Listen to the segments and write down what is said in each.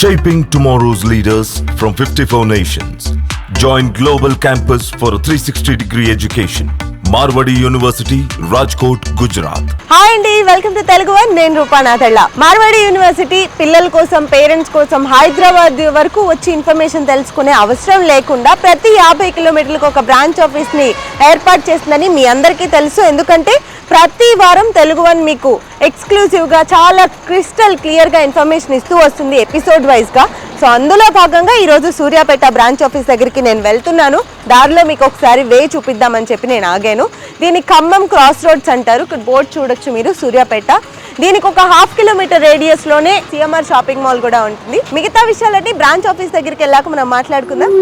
Shaping tomorrow's leaders from 54 nations. Join Global Campus for a 360-degree education. Marwadi university Rajkot Gujarat. Hi అండి, welcome to Telugu one. నేను Rupanathalla. Marwadi university పిల్లల కోసం, parents కోసం హైదరాబాద్ వరకు వచ్చి ఇన్ఫర్మేషన్ తెలుసుకునే అవసరం లేకుండా ప్రతి 50 కిలోమీటర్లకు ఒక బ్రాంచ్ ఆఫీస్ని ఏర్పాటు చేసిందని మీ అందరికీ తెలుసు. ఎందుకంటే ప్రతి వారం తెలుగు వన్ మీకు ఎక్స్క్లూజివ్గా చాలా క్రిస్టల్ క్లియర్గా ఇన్ఫర్మేషన్ ఇస్తూ వస్తుంది ఎపిసోడ్ వైజ్గా. సో అందులో భాగంగా ఈరోజు సూర్యాపేట బ్రాంచ్ ఆఫీస్ దగ్గరికి నేను వెళ్తున్నాను. దారిలో మీకు ఒకసారి వే చూపిద్దామని చెప్పి నేను ఆగాను. దీన్ని ఖమ్మం క్రాస్ రోడ్స్ అంటారు. ఇక్కడ బోర్డు చూడొచ్చు మీరు, సూర్యాపేట. దీనికి ఒక 1/2 కిలోమీటర్ రేడియస్లోనే సిఎంఆర్ షాపింగ్ మాల్ కూడా ఉంటుంది. మిగతా విషయాలన్నీ బ్రాంచ్ ఆఫీస్ దగ్గరికి వెళ్ళాక మనం మాట్లాడుకుందాం.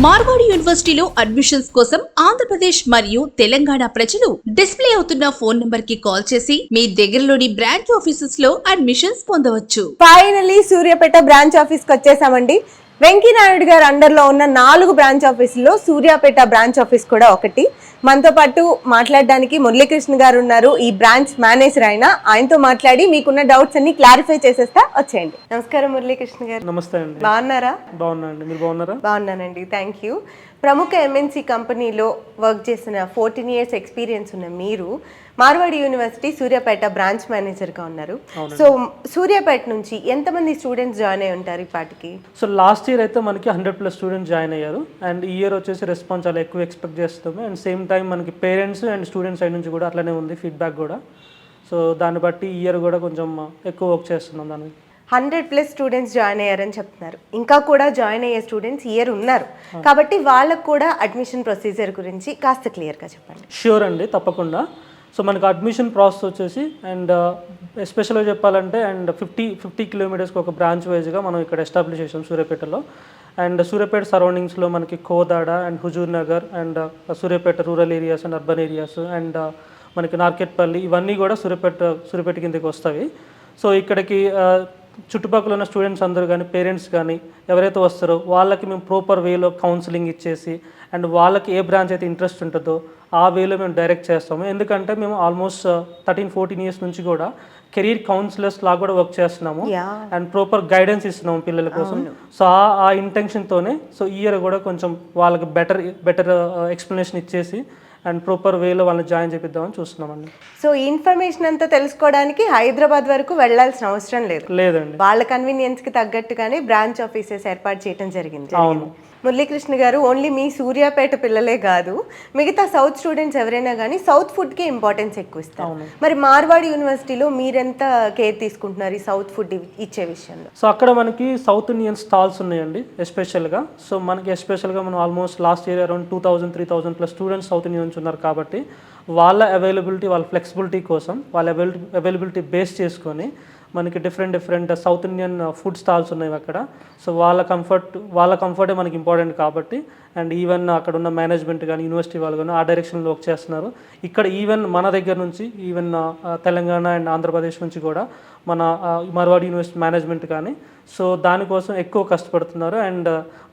మార్వాడి యూనివర్సిటీలో అడ్మిషన్స్ కోసం ఆంధ్రప్రదేశ్ మరియు తెలంగాణ ప్రజలు డిస్ప్లే అవుతున్న ఫోన్ నంబర్ కి కాల్ చేసి మీ దగ్గరలోని బ్రాంచ్ ఆఫీసెస్ లో అడ్మిషన్స్ పొందవచ్చు. ఫైనలీ సూర్యాపేట బ్రాంచ్ ఆఫీస్ కి వచ్చేసామండి. వెంకయ్యనాయుడు గారు అండర్ లో ఉన్న 4 బ్రాంచ్ ఆఫీసుల్లో సూర్యాపేట బ్రాంచ్ ఆఫీస్ కూడా ఒకటి. మనతో పాటు మాట్లాడడానికి మురళీకృష్ణ గారు ఉన్నారు, ఈ బ్రాంచ్ మేనేజర్. ఆయనతో మాట్లాడి మీకున్న డౌట్స్ అన్ని క్లారిఫై చేసేస్తా. వచ్చేయండి. నమస్కారం మురళీకృష్ణ గారు. నమస్తే అండి. బాగున్నారా? బాగున్నానండి, మీరు బాగున్నారా? బాగున్నానండి, థ్యాంక్ యూ. ప్రముఖ ఎంఎన్సీ కంపెనీలో వర్క్ చేసిన 14 years ఎక్స్పీరియన్స్ ఉన్న మీరు మార్వాడి యూనివర్సిటీ సూర్యాపేట బ్రాంచ్ మేనేజర్గా ఉన్నారు. సో సూర్యాపేట నుంచి ఎంతమంది స్టూడెంట్స్ జాయిన్ అయి ఉంటారు ఇప్పటికి? సో లాస్ట్ ఇయర్ అయితే మనకి 100+ స్టూడెంట్స్ జాయిన్ అయ్యారు. అండ్ ఈ ఇయర్ వచ్చేసి రెస్పాన్స్ చాలా ఎక్కువ ఎక్స్పెక్ట్ చేస్తాము. అండ్ సేమ్ టైం మనకి పేరెంట్స్ అండ్ స్టూడెంట్స్ సైడ్ నుంచి కూడా అట్లనే ఉంది ఫీడ్బ్యాక్ కూడా. సో దాన్ని బట్టి ఈ ఇయర్ కూడా కొంచెం ఎక్కువ వర్క్ చేస్తున్నాం దాన్ని. 100+ స్టూడెంట్స్ జాయిన్ అయ్యారని చెప్తున్నారు. ఇంకా కూడా జాయిన్ అయ్యే స్టూడెంట్స్ ఇయర్ ఉన్నారు కాబట్టి వాళ్ళకు కూడా అడ్మిషన్ ప్రొసీజర్ గురించి కాస్త క్లియర్గా చెప్పండి. ష్యూర్ అండి, తప్పకుండా. సో మనకు అడ్మిషన్ ప్రాసెస్ వచ్చేసి అండ్ ఎస్పెషల్గా చెప్పాలంటే అండ్ 50 కిలోమీటర్స్కి ఒక బ్రాంచ్ వైజ్గా మనం ఇక్కడ ఎస్టాబ్లిష్ చేసాం సూర్యాపేటలో. అండ్ సూర్యాపేట సరౌండింగ్స్లో మనకి Kodad and Huzur Nagar and Suryapet rural areas and urban areas and మనకి నార్కెట్పల్లి, ఇవన్నీ కూడా సూర్యాపేట కిందకి వస్తాయి. సో ఇక్కడికి చుట్టుపక్కల ఉన్న స్టూడెంట్స్ అందరూ కానీ పేరెంట్స్ కానీ ఎవరైతే వస్తారో వాళ్ళకి మేము ప్రాపర్ వేలో కౌన్సిలింగ్ ఇచ్చేసి అండ్ వాళ్ళకి ఏ బ్రాంచ్ అయితే ఇంట్రెస్ట్ ఉంటుందో ఆ వేలో మేము డైరెక్ట్ చేస్తాము. ఎందుకంటే మేము ఆల్మోస్ట్ 13-14 years నుంచి కూడా కెరీర్ కౌన్సిలర్స్ లాగా కూడా వర్క్ చేస్తున్నాము అండ్ ప్రాపర్ గైడెన్స్ ఇస్తున్నాము పిల్లల కోసం. సో ఆ ఇంటెన్షన్తోనే సో ఈ ఇయర్ కూడా కొంచెం వాళ్ళకి బెటర్ ఎక్స్ప్లెనేషన్ ఇచ్చేసి అండ్ ప్రాపర్ వేలో వాళ్ళని జాయిన్ చేపిద్దామని చూస్తున్నామండి. సో ఈ ఇన్ఫర్మేషన్ అంతా తెలుసుకోవడానికి హైదరాబాద్ వరకు వెళ్లాల్సిన అవసరం లేదండి. వాళ్ళ కన్వీనియన్స్కి తగ్గట్టుగానే బ్రాంచ్ ఆఫీసెస్ ఏర్పాటు చేయడం జరిగింది. అవును. మురళీకృష్ణ గారు, ఓన్లీ మీ సూర్యాపేట పిల్లలే కాదు, మిగతా సౌత్ స్టూడెంట్స్ ఎవరైనా కానీ సౌత్ ఫుడ్కి ఇంపార్టెన్స్ ఎక్కువ ఇస్తారు. మరి మార్వాడి యూనివర్సిటీలో మీరెంత కేర్ తీసుకుంటున్నారు ఈ సౌత్ ఫుడ్ ఇచ్చే విషయంలో? సో అక్కడ మనకి సౌత్ ఇండియన్ స్టాల్స్ ఉన్నాయండి ఎస్పెషల్గా. సో మనకి ఎస్పెషల్గా మనం almost last year around 2000-3000+ students south Indian నుంచి ఉన్నారు కాబట్టి వాళ్ళ అవైలబిలిటీ, వాళ్ళ ఫ్లెక్సిబిలిటీ కోసం వాళ్ళ అవైలబిలిటీ బేస్ చేసుకొని మనకి different south Indian food stalls ఉన్నాయి అక్కడ. సో వాళ్ళ కంఫర్టే మనకి ఇంపార్టెంట్ కాబట్టి అండ్ ఈవెన్ అక్కడ ఉన్న మేనేజ్మెంట్ కానీ యూనివర్సిటీ వాళ్ళు కానీ ఆ డైరెక్షన్లో వర్క్ చేస్తున్నారు. ఇక్కడ ఈవెన్ మన దగ్గర నుంచి ఈవెన్ తెలంగాణ అండ్ ఆంధ్రప్రదేశ్ నుంచి కూడా మన మార్వాడి యూనివర్సిటీ మేనేజ్మెంట్ కానీ సో దానికోసం ఎక్కువ కష్టపడుతున్నారు అండ్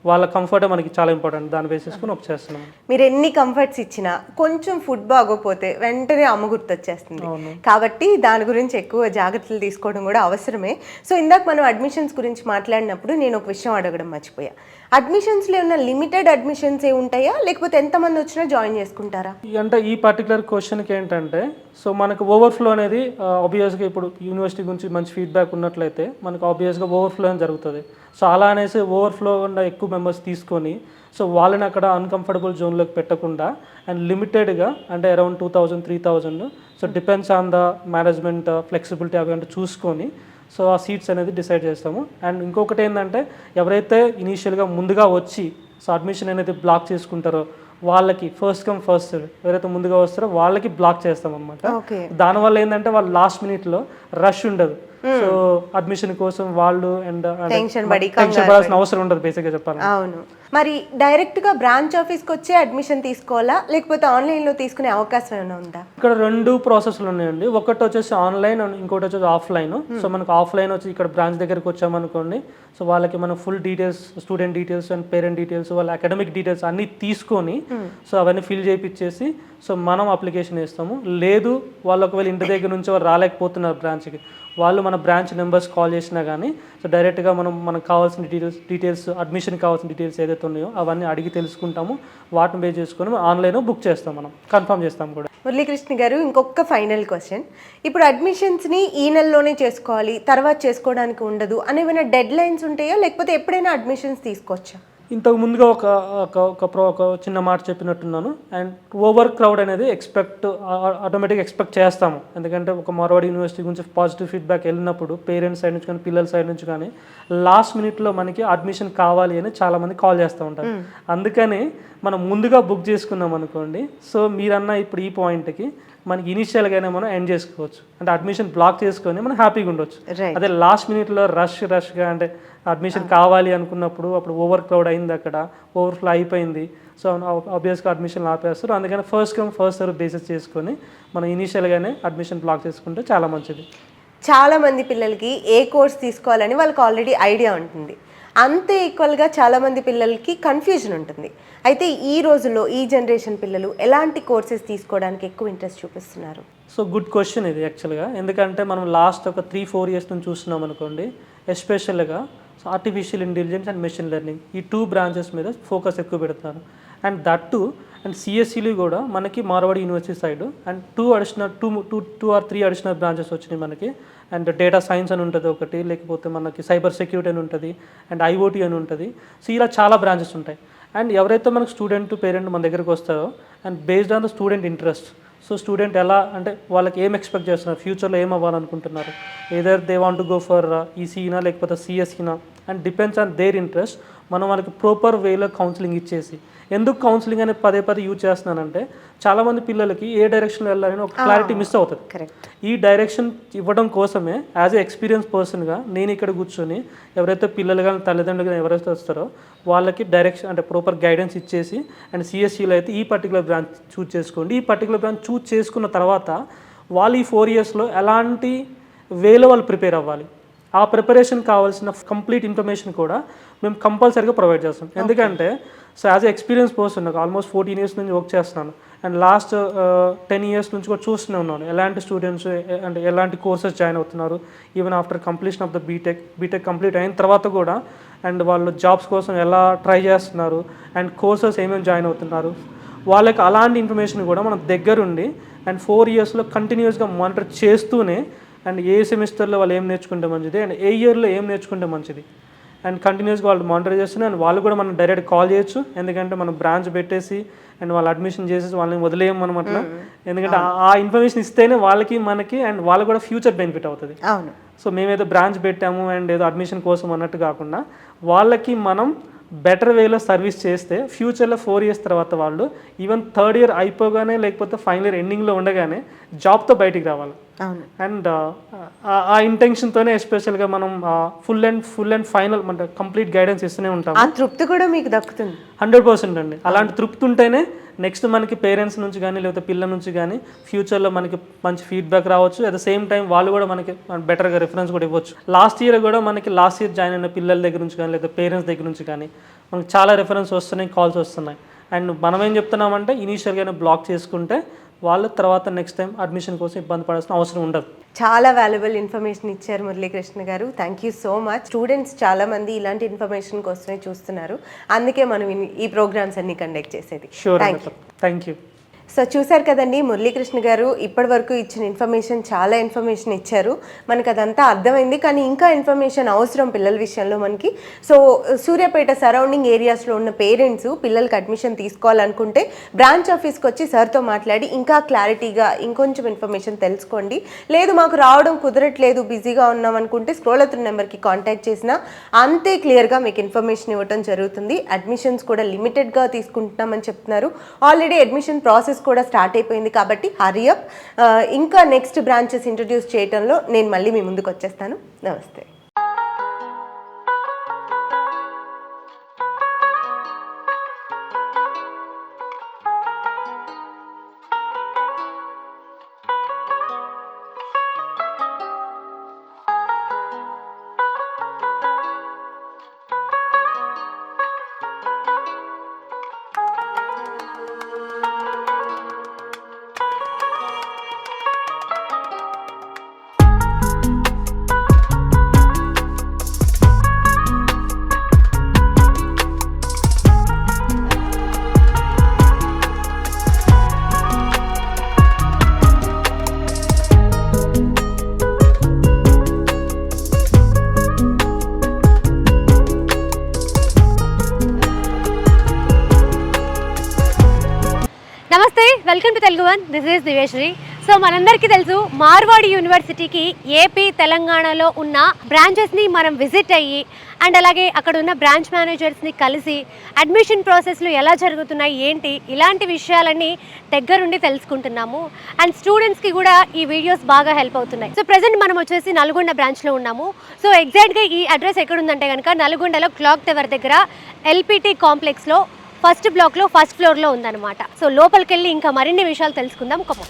వాళ్ళ కంఫర్టే మనకి చాలా ఇంపార్టెంట్. దాన్ని బేసిస్కొని వర్క్ చేస్తున్నాం. మీరు ఎన్ని కంఫర్ట్స్ ఇచ్చినా కొంచెం ఫుడ్ బాగోపోతే వెంటనే అమ్మ గుర్తొచ్చేస్తుంది కాబట్టి దాని గురించి ఎక్కువ జాగ్రత్తలు తీసుకోవడం కూడా అవసరమే. సో ఇందాక మనం అడ్మిషన్స్ గురించి మాట్లాడినప్పుడు నేను ఒక విషయం అడగడం మర్చిపోయా. అడ్మిషన్స్లో ఉన్న లిమిటెడ్ అడ్మిషన్స్ ఏ ఉంటాయా లేకపోతే ఎంతమంది వచ్చినా జాయిన్ చేసుకుంటారా? అంటే ఈ పర్టికులర్ క్వశ్చన్కి ఏంటంటే సో మనకు ఓవర్ఫ్లో అనేది ఆబ్వియస్గా ఇప్పుడు యూనివర్సిటీ గురించి మంచి ఫీడ్బ్యాక్ ఉన్నట్లయితే మనకు ఆబ్వియస్గా ఓవర్ఫ్లో అని జరుగుతుంది. సో అలా అనేసి ఓవర్ఫ్లో ఉన్న ఎక్కువ మెంబర్స్ తీసుకొని సో వాళ్ళని అక్కడ అన్కంఫర్టబుల్ జోన్లోకి పెట్టకుండా అండ్ లిమిటెడ్గా అంటే around 2000-3000 so depends on the management flexibility అవి అంటే చూసుకొని సో ఆ సీట్స్ అనేది డిసైడ్ చేస్తాము. అండ్ ఇంకొకటి ఏంటంటే ఎవరైతే ఇనీషియల్గా ముందుగా వచ్చి సో అడ్మిషన్ అనేది బ్లాక్ చేసుకుంటారో వాళ్ళకి ఫస్ట్ కమ్ ఫస్ట్ సర్వ్, ఎవరైతే ముందుగా వస్తారో వాళ్ళకి బ్లాక్ చేస్తాం అనమాట. దానివల్ల ఏంటంటే వాళ్ళు లాస్ట్ మినిట్లో రష్ ఉండదు. సో అడ్మిషన్ కోసం వాళ్ళు అండ్ టెన్షన్ పడాల్సిన అవసరం ఉండదు బేసిక్గా చెప్పాలి. అవును. మరి డైరెక్ట్గా బ్రాంచ్ ఆఫీస్కి వచ్చే అడ్మిషన్ తీసుకోవాలా లేకపోతే ఆన్లైన్లో తీసుకునే అవకాశం ఏమైనా ఉందా? ఇక్కడ 2 ప్రాసెస్లు ఉన్నాయండి. ఒకటి వచ్చేసి ఆన్లైన్ అండ్ ఇంకోటి వచ్చేసి ఆఫ్లైన్. సో మనకు ఆఫ్లైన్ వచ్చి ఇక్కడ బ్రాంచ్ దగ్గరికి వచ్చామనుకోండి, సో వాళ్ళకి మనం full details, student details and parent details, వాళ్ళ అకాడమిక్ డీటెయిల్స్ అన్నీ తీసుకొని సో అవన్నీ ఫిల్ చేయించేసి సో మనం అప్లికేషన్ ఇస్తాము. లేదు వాళ్ళు ఒకవేళ ఇంటి దగ్గర నుంచి వాళ్ళు రాలేకపోతున్నారు బ్రాంచ్కి, వాళ్ళు మన బ్రాంచ్ నెంబర్స్ కాల్ చేసినా కానీ సో డైరెక్ట్గా మనకు కావాల్సిన డీటెయిల్స్ అడ్మిషన్ కావాల్సిన డీటెయిల్స్ ఏదైతే ఉన్నాయో అవన్నీ అడిగి తెలుసుకుంటాము. వాటిని బేస్ చేసుకొని ఆన్లైన్లో బుక్ చేస్తాం, మనం కన్ఫర్మ్ చేస్తాం కూడా. మురళీకృష్ణ గారు, ఇంకొక ఫైనల్ క్వశ్చన్. ఇప్పుడు అడ్మిషన్స్ని ఈ నెలలోనే చేసుకోవాలి, తర్వాత చేసుకోవడానికి ఉండదు అని ఏమైనా డెడ్ లైన్స్ ఉంటాయా, లేకపోతే ఎప్పుడైనా అడ్మిషన్స్ తీసుకోవచ్చా? ఇంతకు ముందుగా ఒక చిన్న మాట చెప్పినట్టున్నాను. అండ్ ఓవర్ క్రౌడ్ అనేది ఆటోమేటిక్గా ఎక్స్పెక్ట్ చేస్తాము. ఎందుకంటే ఒక మార్వాడి యూనివర్సిటీ గురించి పాజిటివ్ ఫీడ్బ్యాక్ వెళ్ళినప్పుడు పేరెంట్స్ సైడ్ నుంచి కానీ పిల్లల సైడ్ నుంచి కానీ లాస్ట్ మినిట్లో మనకి అడ్మిషన్ కావాలి అని చాలామంది కాల్ చేస్తూ ఉంటారు. అందుకని మనం ముందుగా బుక్ చేసుకున్నాం అనుకోండి, సో మీరన్న ఇప్పుడు ఈ పాయింట్కి మనకి ఇనిషియల్గానే మనం ఎండ్ చేసుకోవచ్చు. అంటే అడ్మిషన్ బ్లాక్ చేసుకొని మనం హ్యాపీగా ఉండొచ్చు. అదే లాస్ట్ మినిట్లో రష్గా అంటే అడ్మిషన్ కావాలి అనుకున్నప్పుడు అప్పుడు ఓవర్ క్రౌడ్ అయింది, అక్కడ ఓవర్ఫ్లో అయిపోయింది, సో ఆబ్వియస్గా అడ్మిషన్ ఆపేస్తారు. అందుకని first come first serve basis చేసుకొని మనం ఇనిషియల్గానే అడ్మిషన్ బ్లాక్ చేసుకుంటే చాలా మంచిది. చాలామంది పిల్లలకి ఏ కోర్స్ తీసుకోవాలని వాళ్ళకి ఆల్రెడీ ఐడియా ఉంటుంది. అంతే ఈక్వల్గా చాలామంది పిల్లలకి కన్ఫ్యూజన్ ఉంటుంది. అయితే ఈ రోజుల్లో ఈ జనరేషన్ పిల్లలు ఎలాంటి కోర్సెస్ తీసుకోవడానికి ఎక్కువ ఇంట్రెస్ట్ చూపిస్తున్నారు? సో గుడ్ క్వశ్చన్ ఇది యాక్చువల్గా. ఎందుకంటే మనం లాస్ట్ ఒక 3-4 ఇయర్స్ నుంచి చూస్తున్నాం అనుకోండి, ఎస్పెషల్గా artificial intelligence and machine learning ఈ 2 బ్రాంచెస్ మీద ఫోకస్ ఎక్కువ పెడుతున్నారు. అండ్ దట్ టు అండ్ సిఎస్ఈలు కూడా మనకి Marwadi university side and 2 or 3 additional branches వచ్చినాయి మనకి. అండ్ డేటా సైన్స్ అని ఉంటుంది ఒకటి, లేకపోతే మనకి సైబర్ సెక్యూరిటీ అని ఉంటుంది, అండ్ ఐఓటీ అని ఉంటుంది. సో ఇలా చాలా బ్రాంచెస్ ఉంటాయి. అండ్ ఎవరైతే మనకు స్టూడెంట్ పేరెంట్ మన దగ్గరికి వస్తారో and based on the student interest, so student ఎలా అంటే వాళ్ళకి ఏం ఎక్స్పెక్ట్ చేస్తున్నారు, ఫ్యూచర్లో ఏం అవ్వాలనుకుంటున్నారు, either they want to go for ఈసీనా లేకపోతే సిఎస్ఈనా, and depends on their interest మనం వాళ్ళకి ప్రాపర్ వేలో కౌన్సిలింగ్ ఇచ్చేసి. ఎందుకు కౌన్సిలింగ్ అనేది పదే యూజ్ చేస్తున్నానంటే చాలామంది పిల్లలకి ఏ డైరెక్షన్లో వెళ్ళాలని ఒక క్లారిటీ మిస్ అవుతుంది. ఈ డైరెక్షన్ ఇవ్వడం కోసమే యాజ్ ఏ ఎక్స్పీరియన్స్ పర్సన్గా నేను ఇక్కడ కూర్చొని ఎవరైతే పిల్లలు కానీ తల్లిదండ్రులు కానీ ఎవరైతే వస్తారో వాళ్ళకి డైరెక్షన్ అంటే ప్రాపర్ గైడెన్స్ ఇచ్చేసి, అండ్ సిఎస్ఈలో అయితే ఈ పర్టికులర్ బ్రాంచ్ చూజ్ చేసుకోండి, ఈ పర్టికులర్ బ్రాంచ్ చూజ్ చేసుకున్న తర్వాత వాళ్ళు ఈ 4 ఇయర్స్లో ఎలాంటి వేలో వాళ్ళు ప్రిపేర్ అవ్వాలి, ఆ ప్రిపరేషన్ కావాల్సిన కంప్లీట్ ఇన్ఫర్మేషన్ కూడా మేము కంపల్సరీగా ప్రొవైడ్ చేస్తాం. ఎందుకంటే so as a experience person నాకు ఆల్మోస్ట్ 14 ఇయర్స్ నుంచి వర్క్ చేస్తున్నాను. అండ్ లాస్ట్ 10 ఇయర్స్ నుంచి కూడా చూస్తూనే ఉన్నాను ఎలాంటి స్టూడెంట్స్ అంటే ఎలాంటి కోర్సెస్ జాయిన్ అవుతున్నారు, even after completion of the BTech complete అయిన తర్వాత కూడా అండ్ వాళ్ళు జాబ్స్ కోసం ఎలా ట్రై చేస్తున్నారు అండ్ కోర్సెస్ ఏమేమి జాయిన్ అవుతున్నారు, వాళ్ళకి అలాంటి ఇన్ఫర్మేషన్ కూడా మనం దగ్గరుండి అండ్ 4 ఇయర్స్లో కంటిన్యూస్గా మానిటర్ చేస్తూనే అండ్ ఏ సెమిస్టర్లో వాళ్ళు ఏం నేర్చుకుంటే మంచిది అండ్ ఏ ఇయర్లో ఏం నేర్చుకుంటే మంచిది అండ్ కంటిన్యూస్గా వాళ్ళు మానిటర్ చేస్తున్నారు. అండ్ వాళ్ళు కూడా మనం డైరెక్ట్ కాల్ చేయొచ్చు, ఎందుకంటే మనం బ్రాంచ్ పెట్టేసి అండ్ వాళ్ళు అడ్మిషన్ చేసేసి వాళ్ళని వదిలేయం మనం అట్లా. ఎందుకంటే ఆ ఇన్ఫర్మేషన్ ఇస్తేనే వాళ్ళకి మనకి అండ్ వాళ్ళకి కూడా ఫ్యూచర్ బెనిఫిట్ అవుతుంది. సో మేమేదో బ్రాంచ్ పెట్టాము అండ్ ఏదో అడ్మిషన్ కోసం అన్నట్టు కాకుండా వాళ్ళకి మనం బెటర్ వేలో సర్వీస్ చేస్తే ఫ్యూచర్లో 4 ఇయర్స్ తర్వాత వాళ్ళు ఈవెన్ 3rd ఇయర్ అయిపోగానే లేకపోతే ఫైనల్ ఇయర్ ఎండింగ్లో ఉండగానే జాబ్తో బయటికి రావాలి. అండ్ ఆ ఇంటెన్షన్తోనే ఎస్పెషల్గా మనం ఫుల్ అండ్ ఫైనల్ అంటే కంప్లీట్ గైడెన్స్ ఇస్తూనే ఉంటాం. ఆ తృప్తి కూడా మీకు దక్కుతుంది 100% అండి. అలాంటి తృప్తి ఉంటేనే నెక్స్ట్ మనకి పేరెంట్స్ నుంచి కానీ లేకపోతే పిల్లల నుంచి కానీ ఫ్యూచర్లో మనకి మంచి ఫీడ్బ్యాక్ రావచ్చు. అట్ ద సేమ్ టైం వాళ్ళు కూడా మనకి బెటర్గా రిఫరెన్స్ కూడా ఇవ్వచ్చు. లాస్ట్ ఇయర్ జాయిన్ అయిన పిల్లల దగ్గర నుంచి కానీ లేదా పేరెంట్స్ దగ్గర నుంచి కానీ మనకి చాలా రిఫరెన్స్ వస్తున్నాయి, కాల్స్ వస్తున్నాయి. అండ్ మనం ఏం చెప్తున్నామంటే ఇనీషియల్గానే బ్లాక్ చేసుకుంటే వాళ్ళ తర్వాత నెక్స్ట్ టైం అడ్మిషన్ కోసం ఇబ్బంది పడాల్సిన అవసరం ఉండదు. చాలా వాల్యుబుల్ ఇన్ఫర్మేషన్ ఇచ్చారు మురళీకృష్ణ గారు. Thank you so much. Students చాలామంది ఇలాంటి ఇన్ఫర్మేషన్ కోసమే చూస్తున్నారు, అందుకే మనం ఈ ప్రోగ్రామ్స్ అన్ని కండక్ట్ చేసేది. Thank you. సో చూసారు కదండి, మురళీకృష్ణ గారు ఇప్పటి వరకు ఇచ్చిన ఇన్ఫర్మేషన్ చాలా ఇన్ఫర్మేషన్ ఇచ్చారు. మనకు అదంతా అర్థమైంది, కానీ ఇంకా ఇన్ఫర్మేషన్ అవసరం పిల్లల విషయంలో మనకి. సో సూర్యాపేట సరౌండింగ్ ఏరియాస్లో ఉన్న పేరెంట్స్ పిల్లలకి అడ్మిషన్ తీసుకోవాలనుకుంటే బ్రాంచ్ ఆఫీస్కి వచ్చి సార్తో మాట్లాడి ఇంకా క్లారిటీగా ఇంకొంచెం ఇన్ఫర్మేషన్ తెలుసుకోండి. లేదు మాకు రావడం కుదరట్లేదు, బిజీగా ఉన్నాం అనుకుంటే స్క్రోల్ అవుతున్న నెంబర్కి కాంటాక్ట్ చేసినా అంతే క్లియర్గా మీకు ఇన్ఫర్మేషన్ ఇవ్వడం జరుగుతుంది. అడ్మిషన్స్ కూడా లిమిటెడ్గా తీసుకుంటున్నామని చెప్తున్నారు. ఆల్రెడీ అడ్మిషన్ ప్రాసెస్ కూడా స్టార్ట్ అయిపోయింది, కాబట్టి హరీ అప్. ఇంకా నెక్స్ట్ బ్రాంచెస్ ఇంట్రడ్యూస్ చేయడంలో నేను మళ్ళీ మీ ముందుకు వచ్చేస్తాను. నమస్తే. Telugu one, this is Diveshri. So మనందరికీ తెలుసు మార్వాడి యూనివర్సిటీకి ఏపీ తెలంగాణలో ఉన్న బ్రాంచెస్ని మనం విజిట్ అయ్యి అండ్ అలాగే అక్కడ ఉన్న బ్రాంచ్ మేనేజర్స్ని కలిసి అడ్మిషన్ ప్రాసెస్లు ఎలా జరుగుతున్నాయి ఏంటి ఇలాంటి విషయాలన్నీ దగ్గరుండి తెలుసుకుంటున్నాము. అండ్ స్టూడెంట్స్కి కూడా ఈ వీడియోస్ బాగా హెల్ప్ అవుతున్నాయి. సో ప్రజెంట్ మనం వచ్చేసి నల్గొండ బ్రాంచ్లో ఉన్నాము. సో ఎగ్జాక్ట్గా ఈ అడ్రస్ ఎక్కడుందంటే కనుక నల్గొండలో క్లాక్ టవర్ దగ్గర ఎల్పిటి కాంప్లెక్స్లో ఫస్ట్ బ్లాక్లో ఫస్ట్ ఫ్లోర్లో ఉందన్నమాట. సో లోపలికి వెళ్ళి ఇంకా మరిన్ని విషయాలు తెలుసుకుందాం. కమో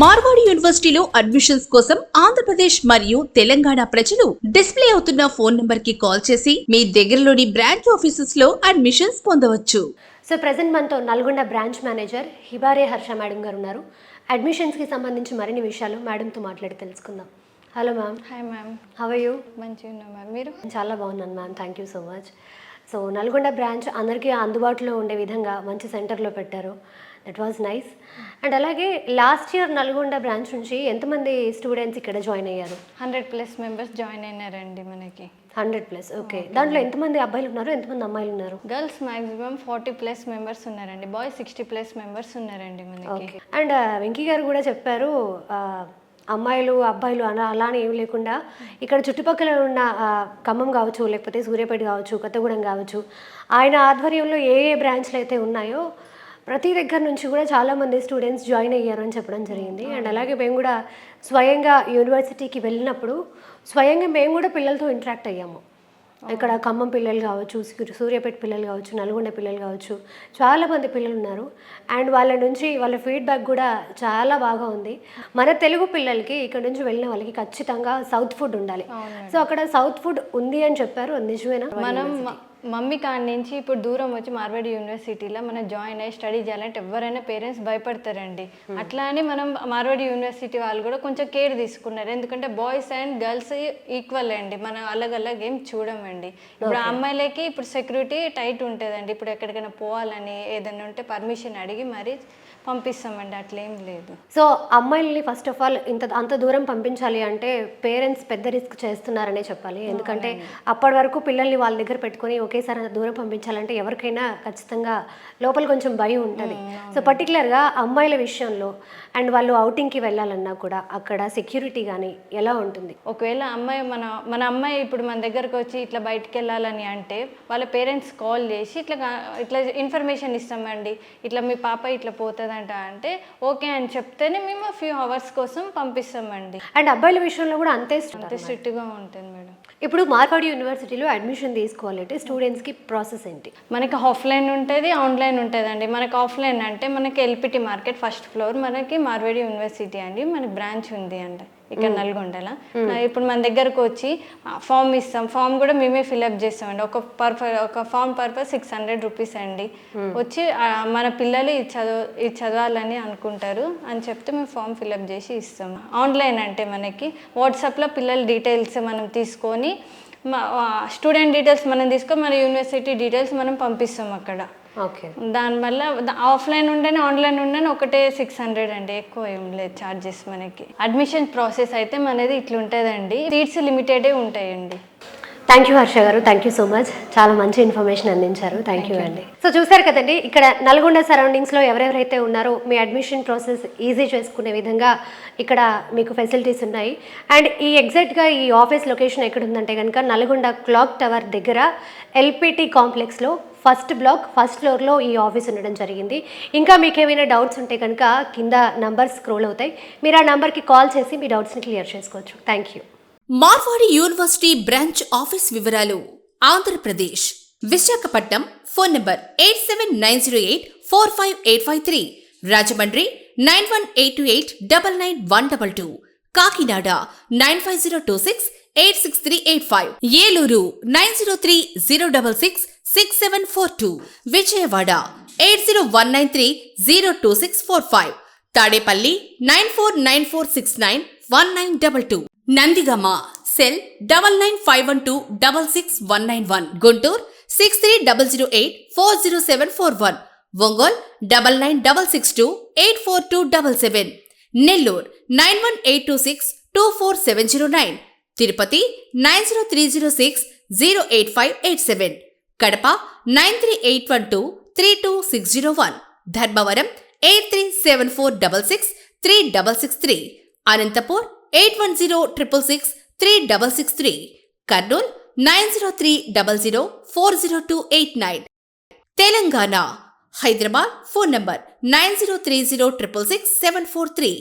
మార్వాడి యూనివర్సిటీలో అడ్మిషన్స్ కోసం ఆంధ్రప్రదేశ్ మరియు తెలంగాణ ప్రజలు డిస్ప్లే అవుతున్న ఫోన్ నంబర్ కి కాల్ చేసి మీ దగ్గరలోని బ్రాంచ్ ఆఫీసెస్ లో అడ్మిషన్స్ పొందవచ్చు. సో ప్రజెంట్ మనతో నల్గొండ బ్రాంచ్ మేనేజర్ హిబారే హర్ష మేడం గారు ఉన్నారు. అడ్మిషన్స్కి సంబంధించి మరిన్ని విషయాలు మేడంతో మాట్లాడి తెలుసుకుందాం. Hello ma'am. Hi ma'am. How are you? మంచిగా ఉన్నా మ్యామ్. మీరు? చాలా బాగున్నాను ma'am, thank you so much. So Nalgonda branch అందరికీ అందుబాటులో ఉండే విధంగా మంచి సెంటర్లో పెట్టారు. That was nice. అండ్ అలాగే లాస్ట్ ఇయర్ నల్గొండ బ్రాంచ్ నుంచి ఎంతమంది స్టూడెంట్స్ ఇక్కడ జాయిన్ అయ్యారు? 100+ మెంబర్స్ జాయిన్ అయినారండి మనకి. 100+. ఓకే. దాంట్లో ఎంతమంది అబ్బాయిలు ఉన్నారు, ఎంతమంది అమ్మాయిలు ఉన్నారు? గర్ల్స్ మ్యాక్సిమం 40+ మెంబర్స్ ఉన్నారండి. బాయ్స్ 60+ మెంబర్స్ ఉన్నారండి మనకి. ఓకే. అండ్ వెంకీ గారు కూడా చెప్పారు అమ్మాయిలు అబ్బాయిలు అలానే ఏం లేకుండా ఇక్కడ చుట్టుపక్కల ఉన్న ఖమ్మం కావచ్చు, లేకపోతే సూర్యాపేట కావచ్చు, కొత్తగూడెం కావచ్చు, ఆయన ఆధ్వర్యంలో ఏ ఏ బ్రాంచ్లు అయితే ఉన్నాయో ప్రతి దగ్గర నుంచి కూడా చాలామంది స్టూడెంట్స్ జాయిన్ అయ్యారు అని చెప్పడం జరిగింది. అండ్ అలాగే మేము కూడా స్వయంగా యూనివర్సిటీకి వెళ్ళినప్పుడు స్వయంగా మేము కూడా పిల్లలతో ఇంటరాక్ట్ అయ్యాము. ఇక్కడ ఖమ్మం పిల్లలు కావచ్చు, సూర్యాపేట పిల్లలు కావచ్చు, నల్గొండ పిల్లలు కావచ్చు, చాలామంది పిల్లలు ఉన్నారు. అండ్ వాళ్ళ నుంచి వాళ్ళ ఫీడ్బ్యాక్ కూడా చాలా బాగా ఉంది. మన తెలుగు పిల్లలకి ఇక్కడ నుంచి వెళ్ళిన వాళ్ళకి ఖచ్చితంగా సౌత్ ఫుడ్ ఉండాలి. సో అక్కడ సౌత్ ఫుడ్ ఉంది అని చెప్పారు, నిజమేనా? మనం మమ్మీ కాడి నుంచి ఇప్పుడు దూరం వచ్చి మార్వాడి యూనివర్సిటీలో మనం జాయిన్ అయ్యి స్టడీ చేయాలంటే ఎవరైనా పేరెంట్స్ భయపడతారండి. అట్లా అని మనం మార్వాడి యూనివర్సిటీ వాళ్ళు కూడా కొంచెం కేర్ తీసుకున్నారు. ఎందుకంటే బాయ్స్ అండ్ గర్ల్స్ ఈక్వల్ అండి, మనం అలగ్ ఏం చూడమండి. ఇప్పుడు అమ్మాయిలకి ఇప్పుడు సెక్యూరిటీ టైట్ ఉంటుందండి. ఇప్పుడు ఎక్కడికైనా పోవాలని ఏదైనా ఉంటే పర్మిషన్ అడిగి మరి పంపిస్తామండి, అట్లేం లేదు. సో అమ్మాయిల్ని ఫస్ట్ ఆఫ్ ఆల్ అంత దూరం పంపించాలి అంటే పేరెంట్స్ పెద్ద రిస్క్ చేస్తున్నారనే చెప్పాలి. ఎందుకంటే అప్పటి వరకు పిల్లల్ని వాళ్ళ దగ్గర పెట్టుకొని ఒకేసారి అంత దూరం పంపించాలంటే ఎవరికైనా ఖచ్చితంగా లోపల కొంచెం భయం ఉంటుంది. సో పర్టికులర్గా అమ్మాయిల విషయంలో అండ్ వాళ్ళు అవుటింగ్కి వెళ్ళాలన్నా కూడా అక్కడ సెక్యూరిటీ కానీ ఎలా ఉంటుంది? ఒకవేళ అమ్మాయి మన అమ్మాయి ఇప్పుడు మన దగ్గరకు వచ్చి ఇట్లా బయటికి వెళ్ళాలని అంటే వాళ్ళ పేరెంట్స్ కాల్ చేసి ఇట్లా ఇన్ఫర్మేషన్ ఇస్తామండి, ఇట్లా మీ పాప ఇట్లా పోతుంది అంటే ఓకే అని చెప్తేనే మేము ఫ్యూ అవర్స్ కోసం పంపిస్తామండి. అండ్ అబ్బాయిల విషయంలో కూడా అంతే స్ట్రిక్ట్గా ఉంటుంది మేడం. ఇప్పుడు మార్వాడి యూనివర్సిటీలో అడ్మిషన్ తీసుకోవాలంటే స్టూడెంట్స్కి ప్రాసెస్ ఏంటి? మనకి ఆఫ్లైన్ ఉంటుంది, ఆన్లైన్ ఉంటుందండి. మనకి ఆఫ్లైన్ అంటే మనకి ఎల్పిటి మార్కెట్ ఫస్ట్ ఫ్లోర్ మనకి మార్వాడి యూనివర్సిటీ అండి మనకి బ్రాంచ్ ఉంది అంటే ఇక్కడ నల్గొండలో. ఇప్పుడు మన దగ్గరకు వచ్చి ఫామ్ ఇస్తాం, ఫామ్ కూడా మేమే ఫిల్అప్ చేస్తామండి. ఒక ఫామ్ పర్పస్ 600 రూపీస్ అండి. వచ్చి మన పిల్లలు ఇది చదవాలని అనుకుంటారు అని చెప్తే మేము ఫామ్ ఫిల్అప్ చేసి ఇస్తాము. ఆన్లైన్ అంటే మనకి వాట్సాప్లో పిల్లల డీటెయిల్స్ మనం తీసుకొని స్టూడెంట్ డీటెయిల్స్ మనం తీసుకొని మన యూనివర్సిటీ డీటెయిల్స్ మనం పంపిస్తాం అక్కడ. ఓకే. దానివల్ల ఆఫ్లైన్ ఉండని ఆన్లైన్ ఉండని ఒకటే 600 అండి, ఎక్కువ ఏం లేదు ఛార్జెస్ మనకి. అడ్మిషన్ ప్రాసెస్ అయితే మనది ఇట్లుంటుందండి, సీట్స్ లిమిటెడే ఉంటాయండి. థ్యాంక్ యూ హర్ష గారు, థ్యాంక్ యూ సో మచ్, చాలా మంచి ఇన్ఫర్మేషన్ అందించారు. థ్యాంక్ యూ అండి. సో చూసారు కదండి, ఇక్కడ నల్గొండ సరౌండింగ్స్లో ఎవరెవరైతే ఉన్నారో మీ అడ్మిషన్ ప్రాసెస్ ఈజీ చేసుకునే విధంగా ఇక్కడ మీకు ఫెసిలిటీస్ ఉన్నాయి. అండ్ ఈ ఎగ్జాక్ట్గా ఈ ఆఫీస్ లొకేషన్ ఎక్కడ ఉందంటే కనుక నల్గొండ క్లాక్ టవర్ దగ్గర ఎల్పిటి కాంప్లెక్స్లో ఫస్ట్ బ్లాక్ ఫస్ట్ ఫ్లోర్లో ఈ ఆఫీస్ ఉండడం జరిగింది. ఇంకా మీకు ఏమైనా డౌట్స్ ఉంటే కనుక కింద నంబర్స్ స్క్రోల్ అవుతాయి, మీరు ఆ నంబర్కి కాల్ చేసి మీ డౌట్స్ని క్లియర్ చేసుకోవచ్చు. Thank you. Marwadi university branch office వివరాలు: Andhra Pradesh, Visakhapatnam phone number 8790845853, Rajahmundry 9182899122, Kakinada 9502686385, Eluru 9030666742, Vijayawada 8019302645, Tadepalli 9494691922. Nandigama cell 9951266191 Guntur 6300840741 Ongole 9966284277 Nellore 9182624709 Tirupati 9030608587 Kadapa 9381232601 Dharmavaram 8374663663 Anantapur 8106663663 Kurnool 9030040289 Telangana Hyderabad phone number 9030666743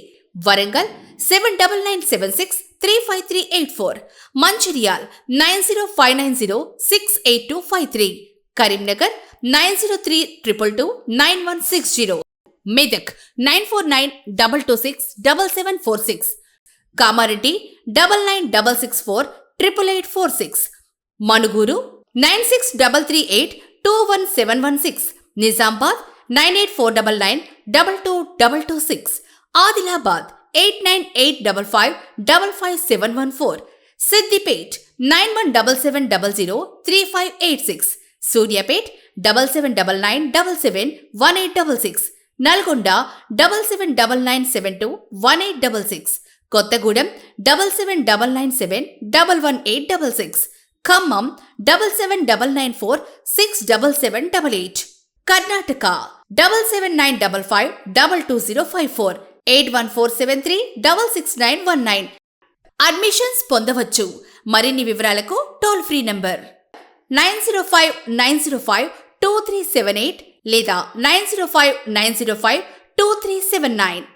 Warangal 7997635384 Mancherial 9059068253 Karimnagar 9032229160 Medak 9492267746 Kamareddy 9966488846 Manuguru 9633821716 Nizamabad 9849922226 Adilabad 8985555714 Siddipet 9177003586 Suryapet 7799771866 Nalgonda 7799721866 Kothagudem 7799711866 Khammam 7799467788 Karnataka 7795522054 8147366919 admissions పొందవచ్చు. మరిన్ని వివరాలకు టోల్ ఫ్రీ నంబర్ 9059052378 లేదా 9059052379.